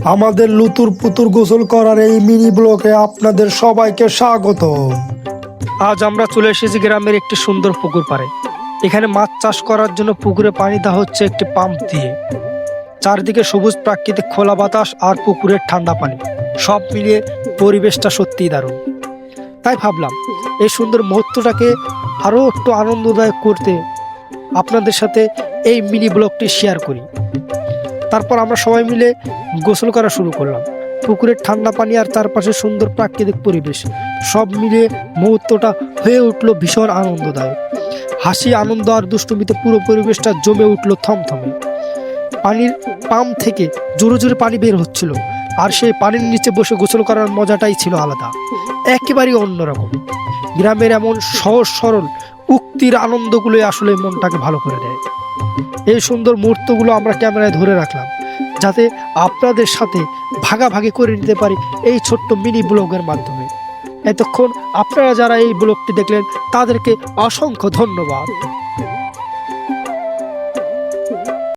আমাদের লুতুর পুতুর গোসল করার এই মিনি ব্লকে আপনাদের সবাইকে স্বাগত। আজ আমরা চলে এসেছি গ্রামের একটি সুন্দর পুকুর পাড়ে। এখানে মাছ চাষ করার জন্য পুকুরে পানি দেওয়া হচ্ছে একটি পাম্প দিয়ে। চারদিকে সবুজ প্রাকৃতিক খোলা বাতাস আর পুকুরের ঠান্ডা পানি, সব মিলিয়ে পরিবেশটা সত্যিই দারুণ। তাই ভাবলাম এই সুন্দর মুহূর্তটাকে আরও একটু আনন্দদায়ক করতে আপনাদের সাথে এই মিনি ব্লগটি শেয়ার করি। তারপর আমরা সবাই মিলে গোসল করা শুরু করলাম। পুকুরের ঠান্ডা পানি আর চারপাশে সুন্দর প্রাকৃতিক পরিবেশ, সব মিলিয়ে মুহূর্তটা হয়ে উঠলো ভীষণ আনন্দদায়ক। হাসি, আনন্দ আর দুষ্টুমিতে পুরো পরিবেশটা জমে উঠলো থমথমে। পানির পাম্প থেকে জোরে জোরে পানি বের হচ্ছিল, আর সেই পানির নিচে বসে গোসল করার মজাটাই ছিল আলাদা, একেবারেই অন্যরকম। গ্রামের এমন সহজ সরল উক্তির আনন্দগুলোই আসলে মনটাকে ভালো করে দেয়। এই সুন্দর মুহূর্তগুলো আমরা ক্যামেরায় ধরে রাখলাম, যাতে আপনাদের সাথে ভাগাভাগি করে নিতে পারি এই ছোট্ট মিনি ব্লগের মাধ্যমে। এতক্ষণ আপনারা যারা এই ব্লগটি দেখলেন তাদেরকে অসংখ্য ধন্যবাদ।